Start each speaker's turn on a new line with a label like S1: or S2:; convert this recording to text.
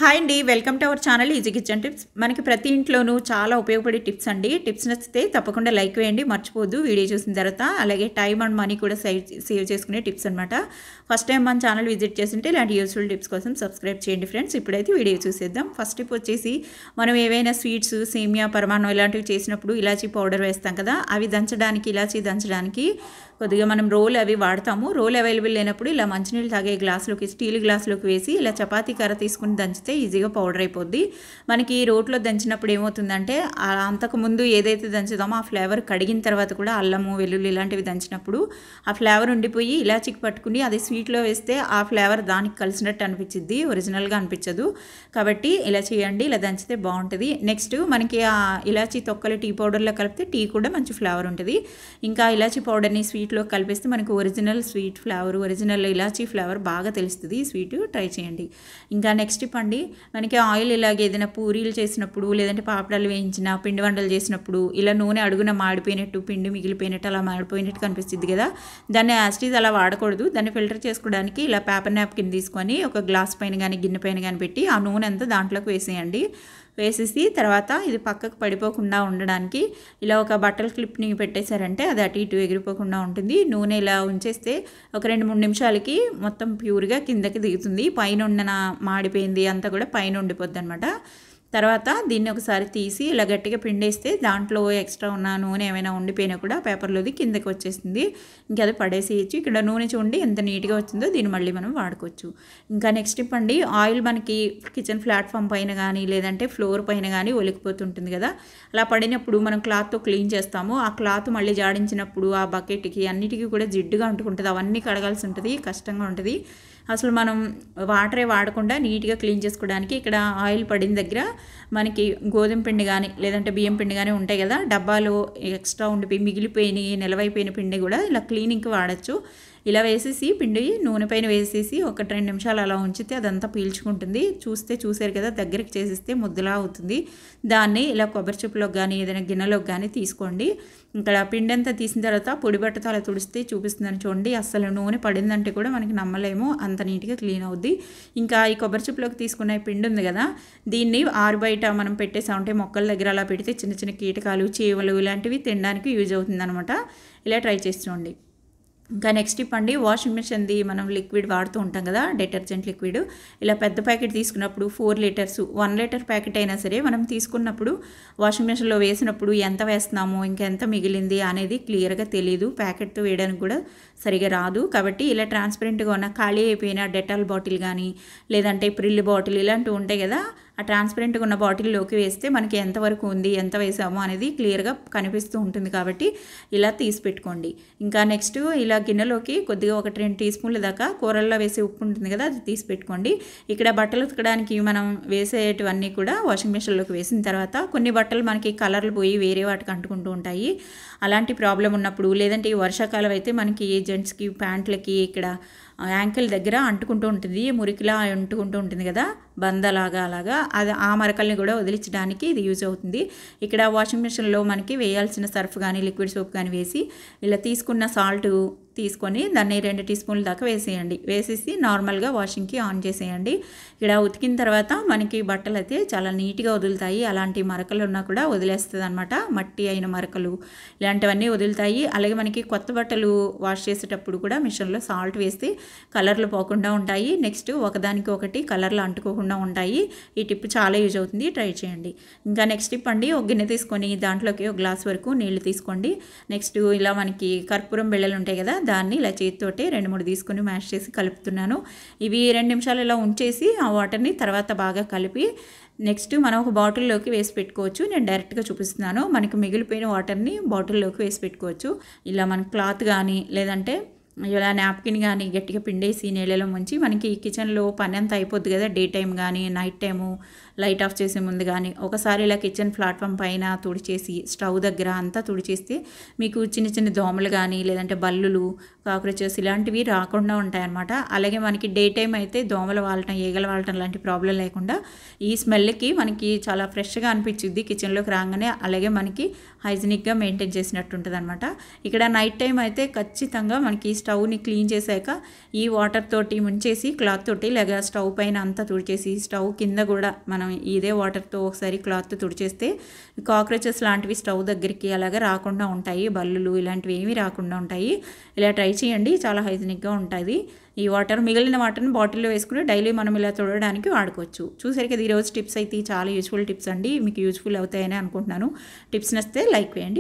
S1: Hi అండి, welcome to our channel easy kitchen tips. మనకి ప్రతి ఇంట్లోనూ చాలా ఉపయోగపడే టిప్స్ అండి. టిప్స్ నచ్చితే తప్పకుండా లైక్ వేయండి, మర్చిపోవద్దు వీడియో చూసిన తర్వాత. అలాగే టైం అండ్ మనీ కూడా సేవ్ చేసుకునే టిప్స్ అనమాట. ఫస్ట్ టైం మన ఛానల్ విజిట్ చేస్తుంటే ఇలాంటి యూస్ఫుల్ టిప్స్ కోసం సబ్స్క్రైబ్ చేయండి ఫ్రెండ్స్. ఇప్పుడైతే వీడియో చూసేద్దాం. ఫస్ట్ టిప్ వచ్చేసి, మనం ఏవైనా స్వీట్స్, సేమియా, పరమాన్నం ఇలాంటివి చేసినప్పుడు ఇలాచీ పౌడర్ వేస్తాం కదా, అవి దంచడానికి, ఇలాచీ దంచడానికి కొద్దిగా మనం రోల్ అవి వాడతాము. రోల్ అవైలబుల్ లేనప్పుడు ఇలా మంచినీళ్ళు తాగే గ్లాసులోకి, స్టీల్ గ్లాసులోకి వేసి ఇలా చపాతీ కర్ర తీసుకుని దంచితే ఈజీగా పౌడర్ అయిపోద్ది. మనకి రోట్లో దంచినప్పుడు ఏమవుతుందంటే, అంతకుముందు ఏదైతే దంచుదామో ఆ ఫ్లేవర్ కడిగిన తర్వాత కూడా అల్లము, వెల్లుల్లి ఇలాంటివి దంచినప్పుడు ఆ ఫ్లేవర్ ఉండిపోయి ఇలాచీకి పట్టుకుని అది స్వీట్లో వేస్తే ఆ ఫ్లేవర్ దానికి కలిసినట్టు అనిపించింది, ఒరిజినల్గా అనిపించదు. కాబట్టి ఇలా చేయండి, ఇలా దంచితే బాగుంటుంది. నెక్స్ట్ మనకి ఆ ఇలాచీ తొక్కలు టీ పౌడర్లో కలిపితే టీ కూడా మంచి ఫ్లేవర్ ఉంటుంది. ఇంకా ఇలాచీ పౌడర్ని స్వీట్లో కలిపేస్తే మనకు ఒరిజినల్ స్వీట్ ఫ్లేవర్, ఒరిజినల్ ఇలాచీ ఫ్లేవర్ బాగా తెలుస్తుంది. స్వీట్ ట్రై చేయండి. ఇంకా నెక్స్ట్ టిప్ అండి, మనకి ఆయిల్ ఇలాగే ఏదైనా పూరీలు చేసినప్పుడు, లేదంటే పాపడాలు వేయించిన, పిండి వంటలు చేసినప్పుడు ఇలా నూనె అడుగున మాడిపోయినట్టు, పిండి మిగిలిపోయినట్టు, అలా మాడిపోయినట్టు కనిపిస్తుంది కదా, దాన్ని యాస్టీజ్ అలా వాడకూడదు. దాన్ని ఫిల్టర్ చేసుకోవడానికి ఇలా పేపర్ నాప్కిన్ తీసుకొని ఒక గ్లాస్ పైన కానీ గిన్నె పైన కానీ పెట్టి ఆ నూనె అంతా దాంట్లోకి వేసేయండి. వేసేసి తర్వాత ఇది పక్కకు పడిపోకుండా ఉండడానికి ఇలా ఒక బట్టల క్లిప్ని పెట్టేశారంటే అది అటు ఇటు ఎగిరిపోకుండా ఉంటుంది. నూనె ఇలా ఉంచేస్తే ఒక 2-3 నిమిషాలకి మొత్తం ప్యూర్గా కిందకి దిగుతుంది. పైన ఉన్న మాడిపోయింది అంతా కూడా పైన ఉండిపోద్ది అనమాట. తర్వాత దీన్ని ఒకసారి తీసి ఇలా గట్టిగా పిండేస్తే దాంట్లో ఎక్స్ట్రా ఉన్న నూనె ఏమైనా ఉండిపోయినా కూడా పేపర్లోది కిందకి వచ్చేస్తుంది. ఇంకా అది పడేసేయచ్చు. ఇక్కడ నూనె చూడండి ఎంత నీట్గా వచ్చిందో, దీన్ని మళ్ళీ మనం వాడుకోవచ్చు. ఇంకా నెక్స్ట్ టిప్ అండి, ఆయిల్ మనకి కిచెన్ ప్లాట్ఫామ్ పైన కానీ లేదంటే ఫ్లోర్ పైన కానీ ఒలికిపోతుంటుంది కదా, అలా పడినప్పుడు మనం క్లాత్తో క్లీన్ చేస్తాము. ఆ క్లాత్ మళ్ళీ జాడించినప్పుడు ఆ బకెట్కి అన్నిటికీ కూడా జిడ్డుగా అంటుకుంటుంది. అవన్నీ కడగాల్సి ఉంటుంది, కష్టంగా ఉంటుంది. అసలు మనం వాటరే వాడకుండా నీట్గా క్లీన్ చేసుకోవడానికి ఇక్కడ ఆయిల్ పడిన దగ్గర మనకి గోధుమ పిండి కానీ లేదంటే బియ్యం పిండి కానీ ఉంటాయి కదా, డబ్బాలో ఎక్స్ట్రా ఉండిపోయి మిగిలిపోయిన నిలవైపోయిన పిండి కూడా ఇలా క్లీనింగ్కి వాడచ్చు. ఇలా వేసేసి పిండి నూనె పైన వేసేసి 1-2 నిమిషాలు అలా ఉంచితే అదంతా పీల్చుకుంటుంది. చూసారు కదా, దగ్గరికి చేసేస్తే ముద్దలా అవుతుంది. దాన్ని ఇలా కొబ్బరి చెప్పులోకి కానీ ఏదైనా గిన్నెలోకి కానీ తీసుకోండి. ఇక్కడ పిండి అంతా తీసిన తర్వాత పొడి బట్టతో అలా తుడిస్తే చూపిస్తుందని చూడండి. అసలు నూనె పడిందంటే కూడా మనకి నమ్మలేము, అంత నీట్గా క్లీన్ అవుద్ది. ఇంకా ఈ కొబ్బరి చెప్పులోకి తీసుకున్న పిండి ఉంది కదా, దీన్ని ఆరు బయట మనం పెట్టేసామంటే మొక్కల దగ్గర అలా పెడితే చిన్న చిన్న కీటకాలు, చీమలు ఇలాంటివి తినడానికి యూజ్ అవుతుంది అనమాట. ఇలా ట్రై చేసి చూడండి. ఇంకా నెక్స్ట్ టిప్ అండి, వాషింగ్ మిషన్ది మనం లిక్విడ్ వాడుతూ ఉంటాం కదా, డిటర్జెంట్ లిక్విడ్. ఇలా పెద్ద ప్యాకెట్ తీసుకున్నప్పుడు 4 లీటర్స్, 1 లీటర్ ప్యాకెట్ అయినా సరే మనం తీసుకున్నప్పుడు వాషింగ్ మిషన్లో వేసినప్పుడు ఎంత వేస్తున్నాము, ఇంకా ఎంత మిగిలింది అనేది క్లియర్గా తెలియదు. ప్యాకెట్తో వేయడానికి కూడా సరిగా రాదు. కాబట్టి ఇలా ట్రాన్స్పరెంట్గా ఉన్న ఖాళీ అయిపోయిన డెటాల్ బాటిల్ కానీ లేదంటే ప్రిల్ బాటిల్ ఇలాంటివి ఉంటాయి కదా, ఆ ట్రాన్స్పరెంట్గా ఉన్న బాటిల్లోకి వేస్తే మనకి ఎంతవరకు ఉంది, ఎంత వేసాము అనేది క్లియర్గా కనిపిస్తూ ఉంటుంది. కాబట్టి ఇలా తీసి పెట్టుకోండి. ఇంకా నెక్స్ట్ ఇలా గిన్నెలోకి కొద్దిగా 1-2 టీ స్పూన్ల దాకా కూరల్లో వేసే ఉప్పు ఉంటుంది కదా, అది తీసి పెట్టుకోండి. ఇక్కడ బట్టలు ఉతకడానికి మనం వేసేటివన్నీ కూడా వాషింగ్ మిషన్లోకి వేసిన తర్వాత కొన్ని బట్టలు మనకి కలర్లు పోయి వేరే వాటికి అంటుకుంటూ ఉంటాయి. అలాంటి ప్రాబ్లం ఉన్నప్పుడు, లేదంటే ఈ వర్షాకాలం అయితే మనకి జెంట్స్కి ప్యాంట్లకి ఇక్కడ యాంకిల్ దగ్గర అంటుకుంటూ ఉంటుంది, మురికిలా అంటుకుంటూ ఉంటుంది కదా, బందలాగా అలాగా, అది ఆ మరకల్ని కూడా వదిలించడానికి ఇది యూజ్ అవుతుంది. ఇక్కడ వాషింగ్ మిషన్లో మనకి వేయాల్సిన సర్ఫ్ కానీ లిక్విడ్ సోప్ కానీ వేసి ఇలా తీసుకున్న సాల్ట్ తీసుకొని దాన్ని 2 టీ స్పూన్ల దాకా వేసేయండి. వేసేసి నార్మల్గా వాషింగ్కి ఆన్ చేసేయండి. ఇక్కడ ఉతికిన తర్వాత మనకి బట్టలు అయితే చాలా నీట్గా వదులుతాయి. అలాంటి మరకలు ఉన్నా కూడా వదిలేస్తుంది అనమాట. మట్టి అయిన మరకలు ఇలాంటివన్నీ వదులుతాయి. అలాగే మనకి కొత్త బట్టలు వాష్ చేసేటప్పుడు కూడా మిషన్లో సాల్ట్ వేస్తే కలర్లు పోకుండా ఉంటాయి. నెక్స్ట్ ఒకదానికి ఒకటి కలర్లు అంటుకోకుండా ఉంటాయి. ఈ టిప్ చాలా యూజ్ అవుతుంది, ట్రై చేయండి. ఇంకా నెక్స్ట్ టిప్ అండి, ఒక గిన్నె తీసుకొని దాంట్లోకి 1 గ్లాస్ వరకు నీళ్లు తీసుకోండి. నెక్స్ట్ ఇలా మనకి కర్పూరం బిళ్ళలు ఉంటాయి కదా, దాన్ని ఇలా చేతితోటి 2-3 తీసుకొని మ్యాష్ చేసి కలుపుతున్నాను. ఇవి 2 నిమిషాలు ఇలా ఉంచేసి ఆ వాటర్ని తర్వాత బాగా కలిపి నెక్స్ట్ మనం ఒక బాటిల్లోకి వేసి పెట్టుకోవచ్చు. నేను డైరెక్ట్గా చూపిస్తున్నాను. మనకి మిగిలిపోయిన వాటర్ని బాటిల్లోకి వేసి పెట్టుకోవచ్చు. ఇలా మన క్లాత్ కానీ లేదంటే ఇలా నాప్కిన్ కానీ గట్టిగా పిండేసి నీళ్ళలో ముంచి, మనకి కిచెన్లో పని అంతా అయిపోద్ది కదా, డే టైం కానీ నైట్ టైము లైట్ ఆఫ్ చేసే ముందు కానీ ఒకసారి ఇలా కిచెన్ ప్లాట్ఫామ్ పైన తుడిచేసి స్టవ్ దగ్గర అంతా తుడిచేస్తే మీకు చిన్న చిన్న దోమలు కానీ లేదంటే బల్లులు, కాక్రోచెస్ ఇలాంటివి రాకుండా ఉంటాయన్నమాట. అలాగే మనకి డే టైం అయితే దోమలు వాలటం, ఈగలు వాలటం లాంటి ప్రాబ్లం లేకుండా ఈ స్మెల్కి మనకి చాలా ఫ్రెష్గా అనిపించుద్ది కిచెన్లోకి రాగానే. అలాగే మనకి హైజీనిక్గా మెయింటైన్ చేసినట్టు ఉంటుంది అనమాట. ఇక్కడ నైట్ టైం అయితే ఖచ్చితంగా మనకి స్టవ్ని క్లీన్ చేశాక ఈ వాటర్ తోటి ముంచేసి క్లాత్ తోటి ఇలాగా స్టవ్ పైన అంతా తుడిచేసి స్టవ్ కింద కూడా మనం ఇదే వాటర్తో ఒకసారి క్లాత్ తుడిచేస్తే కాక్రోచెస్ లాంటివి స్టవ్ దగ్గరికి అలాగా రాకుండా ఉంటాయి, బల్లులు ఇలాంటివి ఏమీ రాకుండా ఉంటాయి. ఇలా ట్రై చేయండి, చాలా హైజీనిక్గా ఉంటుంది. ఈ వాటర్ మిగిలిన వాటర్ని బాటిల్లో వేసుకుని డైలీ మనం ఇలా తుడవడానికి వాడుకోవచ్చు. చూసారు కదా ఈరోజు టిప్స్ అయితే చాలా యూజ్ఫుల్ టిప్స్ అండి, మీకు యూజ్ఫుల్ అవుతాయని అనుకుంటున్నాను. టిప్స్ నచ్చితే లైక్ వేయండి.